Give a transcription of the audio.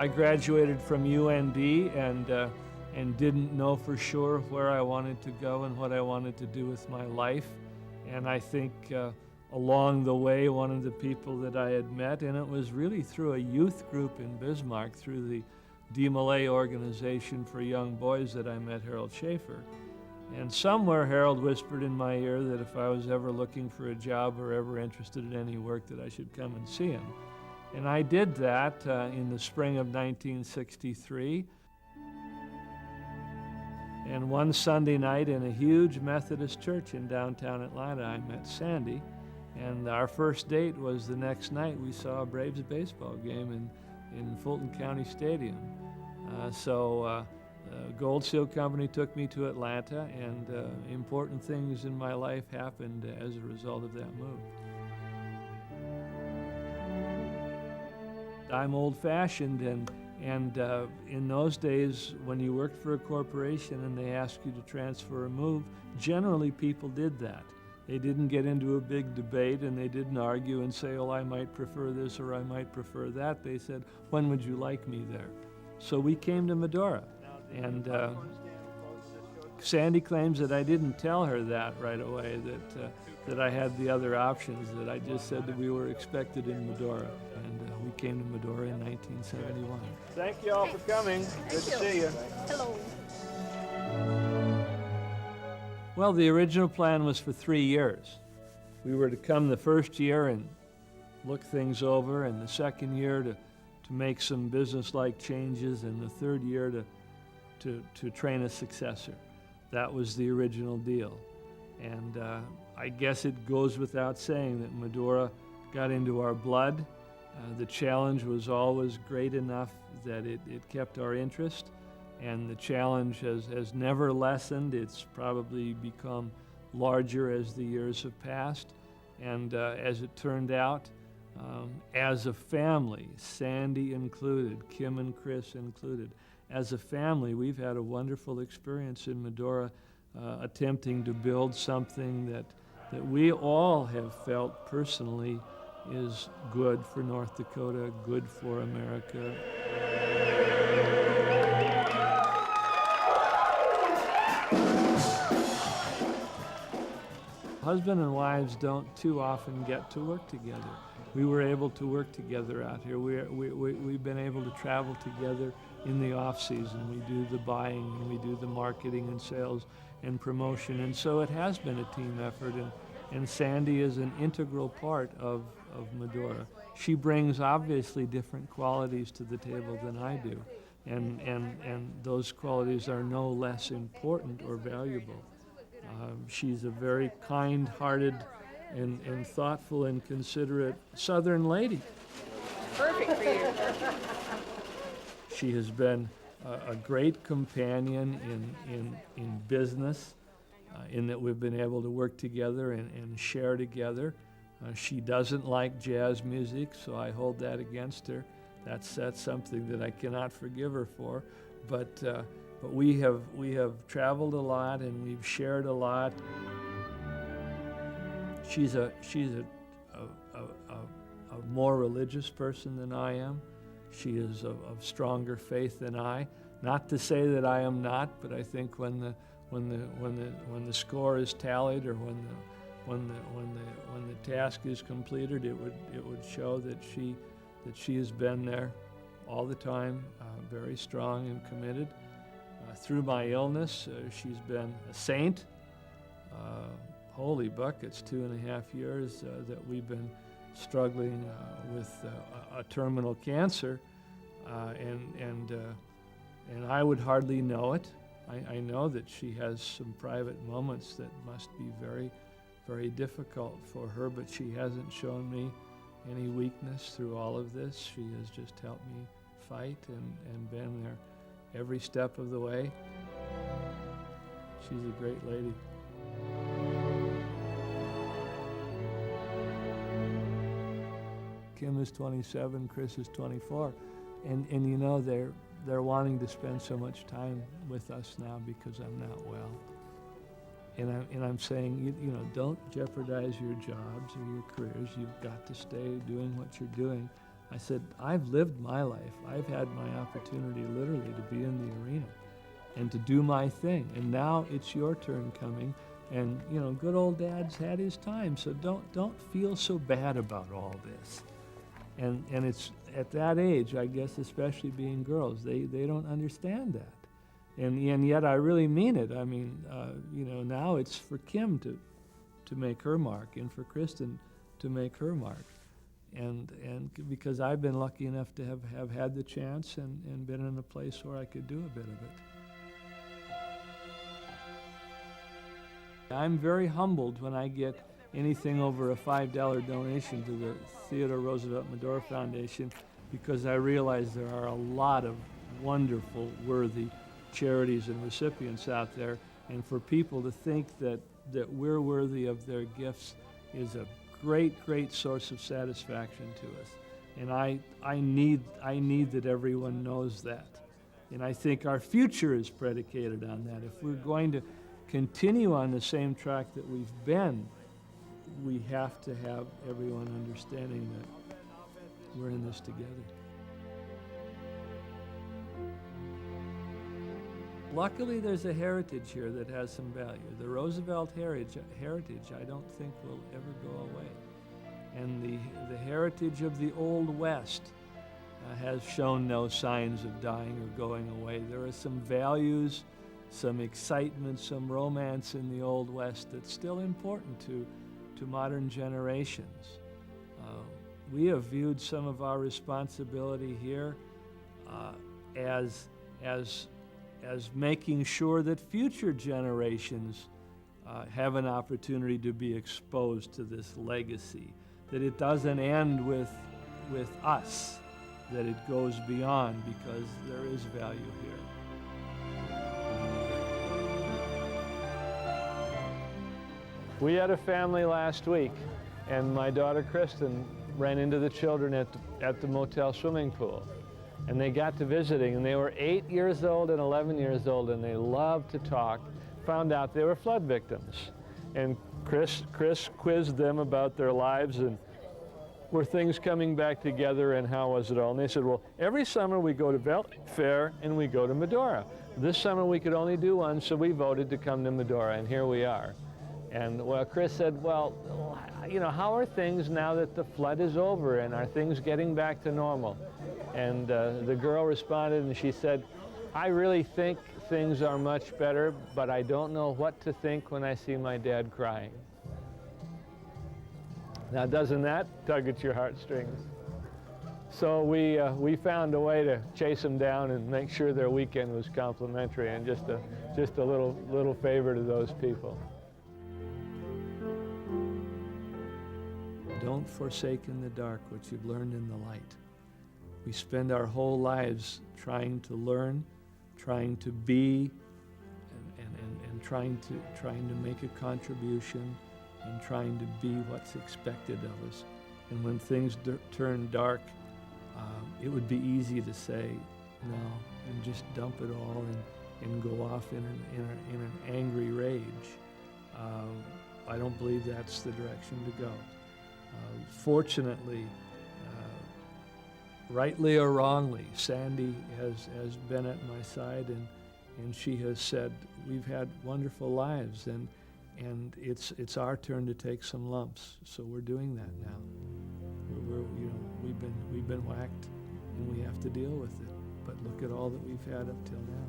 I graduated from UND and didn't know for sure where I wanted to go and what I wanted to do with my life. And I think along the way, one of the people that I had met, and it was really through a youth group in Bismarck, through the DeMolay organization for young boys, that I met Harold Schaefer. And somewhere Harold whispered in my ear that if I was ever looking for a job or ever interested in any work, that I should come and see him. And I did that in the spring of 1963. And one Sunday night in a huge Methodist church in downtown Atlanta, I met Sandy. And our first date was the next night. We saw a Braves baseball game in Fulton County Stadium. Gold Seal Company took me to Atlanta, and important things in my life happened as a result of that move. I'm old-fashioned, and in those days, when you worked for a corporation and they asked you to transfer or move, generally people did that. They didn't get into a big debate, and they didn't argue and say, oh, I might prefer this or I might prefer that. They said, when would you like me there? So we came to Medora, and Sandy claims that I didn't tell her that right away, that I had the other options, that I just said that we were expected in Medora. And we came to Medora in 1971. Thank you all for coming. Good to see you. Hello. Well, the original plan was for 3 years. We were to come the first year and look things over, and the second year to make some business-like changes, and the third year to train a successor. That was the original deal. And I guess it goes without saying that Medora got into our blood. The challenge was always great enough that it kept our interest, and the challenge has never lessened. It's probably become larger as the years have passed. And as it turned out, as a family, Sandy included, Kim and Chris included, as a family, we've had a wonderful experience in Medora, attempting to build something that we all have felt personally is good for North Dakota, good for America. Husband and wives don't too often get to work together. We were able to work together out here. We've been able to travel together in the off-season. We do the buying, and we do the marketing and sales and promotion. And so it has been a team effort, and Sandy is an integral part of Medora. She brings obviously different qualities to the table than I do, and those qualities are no less important or valuable. She's a very kind-hearted and thoughtful and considerate Southern lady. Perfect for you. She has been a great companion in business, in that we've been able to work together and share together. She doesn't like jazz music, so I hold that against her. That's something that I cannot forgive her for. But we have traveled a lot, and we've shared a lot. She's a more religious person than I am. She is of stronger faith than I. Not to say that I am not, but I think when the score is tallied, or when the task is completed, it would show that she has been there all the time, very strong and committed. Through my illness, she's been a saint. Holy buckets, 2.5 years that we've been struggling with a terminal cancer, and I would hardly know it. I know that she has some private moments that must be very, very difficult for her, but she hasn't shown me any weakness through all of this. She has just helped me fight and been there every step of the way. She's a great lady. Kim is 27, Chris is 24, and you know they're wanting to spend so much time with us now because I'm not well. And I'm saying, you know, don't jeopardize your jobs or your careers. You've got to stay doing what you're doing. I said, I've lived my life. I've had my opportunity literally to be in the arena and to do my thing. And now it's your turn coming. And, you know, good old Dad's had his time, so don't feel so bad about all this. And it's at that age, I guess, especially being girls, they don't understand that. And yet I really mean it. I mean, you know, now it's for Kim to make her mark and for Kristen to make her mark. And because I've been lucky enough to have had the chance and been in a place where I could do a bit of it. I'm very humbled when I get anything over a $5 donation to the Theodore Roosevelt Medora Foundation, because I realize there are a lot of wonderful, worthy charities and recipients out there, and for people to think that we're worthy of their gifts is a great source of satisfaction to us. And I need that everyone knows that. And I think our future is predicated on that. If we're going to continue on the same track that we've been, we have to have everyone understanding that we're in this together. Luckily, there's a heritage here that has some value. The Roosevelt heritage I don't think will ever go away. And the heritage of the Old West has shown no signs of dying or going away. There are some values, some excitement, some romance in the Old West that's still important to modern generations. We have viewed some of our responsibility here as making sure that future generations have an opportunity to be exposed to this legacy, that it doesn't end with us, that it goes beyond, because there is value here. We had a family last week, and my daughter Kristen ran into the children at the motel swimming pool. And they got to visiting, and they were 8 years old and 11 years old, and they loved to talk. Found out they were flood victims. And Chris quizzed them about their lives and were things coming back together and how was it all. And they said, well, every summer we go to Valley Fair and we go to Medora. This summer we could only do one, so we voted to come to Medora, and here we are. And well, Chris said, well, you know, how are things now that the flood is over, and are things getting back to normal? And the girl responded and she said, I really think things are much better, but I don't know what to think when I see my dad crying. Now, doesn't that tug at your heartstrings? So we found a way to chase them down and make sure their weekend was complimentary, and just a little favor to those people. Don't forsake in the dark what you've learned in the light. We spend our whole lives trying to learn, trying to be, and trying to make a contribution, and trying to be what's expected of us. And when things turn dark, it would be easy to say no and just dump it all and go off in an angry rage. I don't believe that's the direction to go. Fortunately, rightly or wrongly, Sandy has been at my side, and she has said, we've had wonderful lives, and it's our turn to take some lumps. So we're doing that now. We've been whacked, and we have to deal with it. But look at all that we've had up till now.